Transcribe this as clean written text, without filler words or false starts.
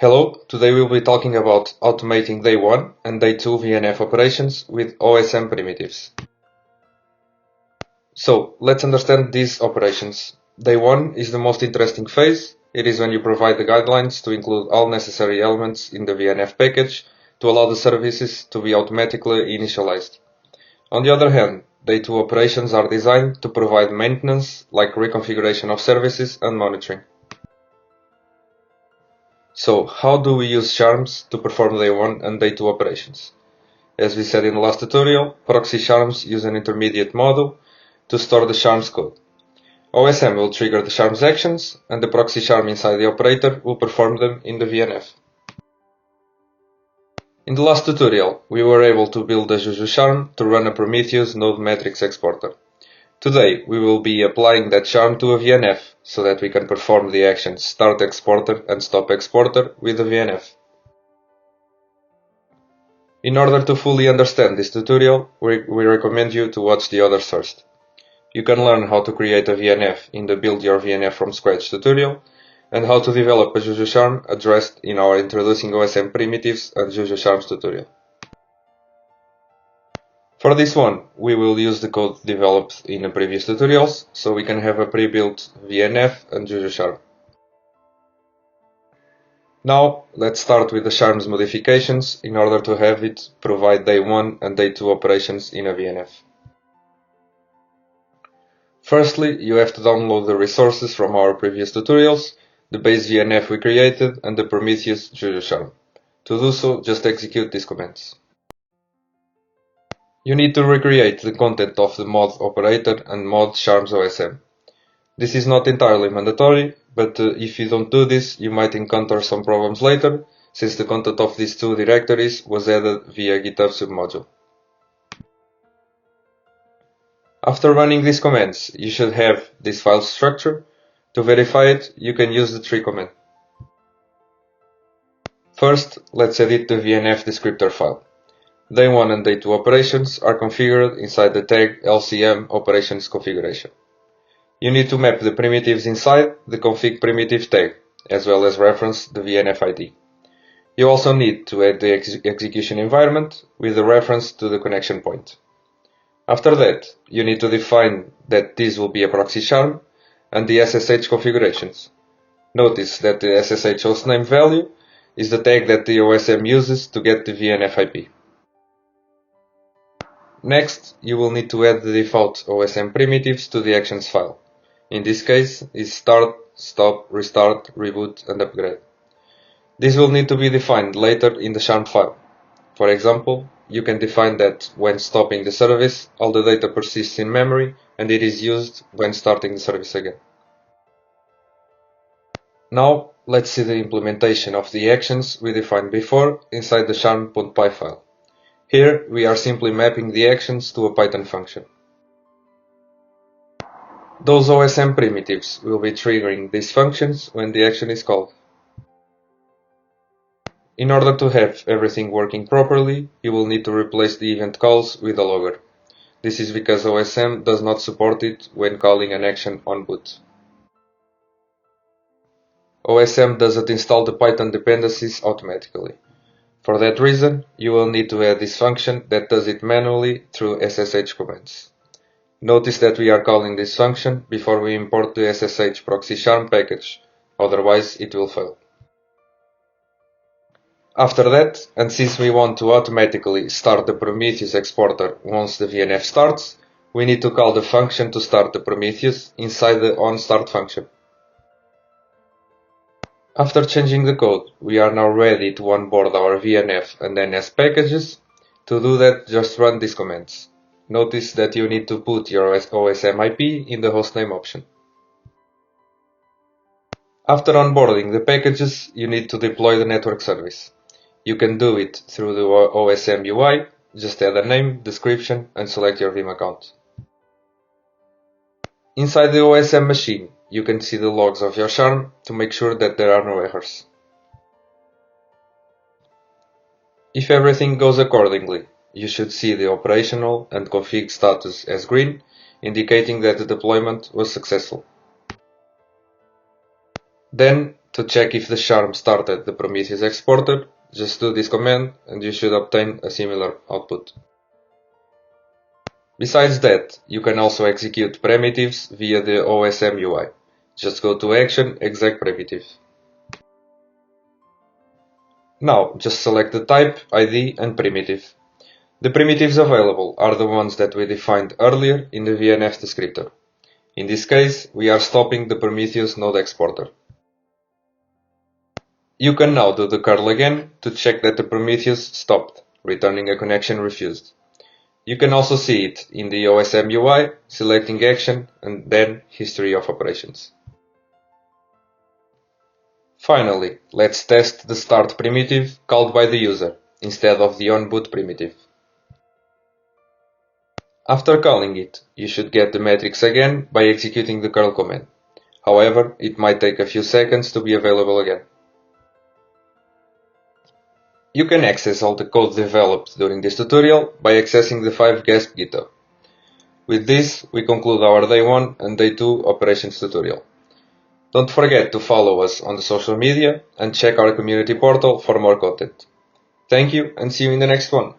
Hello, today we'll be talking about automating Day-1 and Day-2 Vnf operations with OSM primitives. So, let's understand these operations. Day-1 is the most interesting phase. It is when you provide the guidelines to include all necessary elements in the Vnf package to allow the services to be automatically initialized. On the other hand, Day-2 operations are designed to provide maintenance like reconfiguration of services and monitoring. So, how do we use charms to perform Day-1 and Day-2 operations? As we said in the last tutorial, proxy charms use an intermediate module to store the charms code. OSM will trigger the charms actions, and the proxy charm inside the operator will perform them in the VNF. In the last tutorial, we were able to build a Juju charm to run a Prometheus node metrics exporter. Today, we will be applying that charm to a VNF, so that we can perform the actions start exporter and stop exporter with the VNF. In order to fully understand this tutorial, we recommend you to watch the others first. You can learn how to create a VNF in the Build Your VNF from Scratch tutorial, and how to develop a Juju charm addressed in our Introducing OSM Primitives and Juju Charms tutorial. For this one, we will use the code developed in the previous tutorials, so we can have a pre-built VNF and Juju charm. Now, let's start with the charms modifications in order to have it provide Day-1 and Day-2 operations in a VNF. Firstly, you have to download the resources from our previous tutorials, the base VNF we created, and the Prometheus Juju charm. To do so, just execute these commands. You need to recreate the content of the mod operator and mod charms OSM. This is not entirely mandatory, but if you don't do this, you might encounter some problems later, since the content of these two directories was added via GitHub submodule. After running these commands, you should have this file structure. To verify it, you can use the tree command. First, let's edit the Vnf Descriptor file. Day-1 and Day-2 operations are configured inside the tag LCM operations configuration. You need to map the primitives inside the config primitive tag, as well as reference the VNF ID. You also need to add the execution environment with the reference to the connection point. After that, you need to define that this will be a proxy charm and the SSH configurations. Notice that the SSH hostname value is the tag that the OSM uses to get the VNF IP. Next, you will need to add the default OSM primitives to the actions file. In this case, is start, stop, restart, reboot, and upgrade. This will need to be defined later in the charm file. For example, you can define that when stopping the service, all the data persists in memory and it is used when starting the service again. Now, let's see the implementation of the actions we defined before inside the charm.py file. Here, we are simply mapping the actions to a Python function. Those OSM primitives will be triggering these functions when the action is called. In order to have everything working properly, you will need to replace the event calls with a logger. This is because OSM does not support it when calling an action on boot. OSM doesn't install the Python dependencies automatically. For that reason, you will need to add this function that does it manually through SSH commands. Notice that we are calling this function before we import the SSH proxy charm package, otherwise it will fail. After that, and since we want to automatically start the Prometheus exporter once the VNF starts, we need to call the function to start the Prometheus inside the onStart function. After changing the code, we are now ready to onboard our VNF and NS packages. To do that, just run these commands. Notice that you need to put your OSM IP in the hostname option. After onboarding the packages, you need to deploy the network service. You can do it through the Osm Ui, just add a name, description, and select your Vim account. Inside the OSM machine, you can see the logs of your charm to make sure that there are no errors. If everything goes accordingly, you should see the operational and config status as green, indicating that the deployment was successful. Then To check if the charm started the Prometheus exporter, just do this command and you should obtain a similar output. Besides that, you can also execute primitives via the Osm Ui. Just go to Action, Exec Primitive. Now, just select the type, ID and primitive. The primitives available are the ones that we defined earlier in the Vnf Descriptor. In this case, we are stopping the Prometheus node exporter. You can now do the curl again to check that the Prometheus stopped, returning a connection refused. You can also see it in the Osm Ui, selecting Action and then History of Operations. Finally, let's test the start primitive called by the user, instead of the onBoot primitive. After calling it, you should get the metrics again by executing the curl command. However, it might take a few seconds to be available again. You can access all the code developed during this tutorial by accessing the 5GASP GitHub. With this, we conclude our Day-1 and Day-2 operations tutorial. Don't forget to follow us on the social media and check our community portal for more content. Thank you and see you in the next one.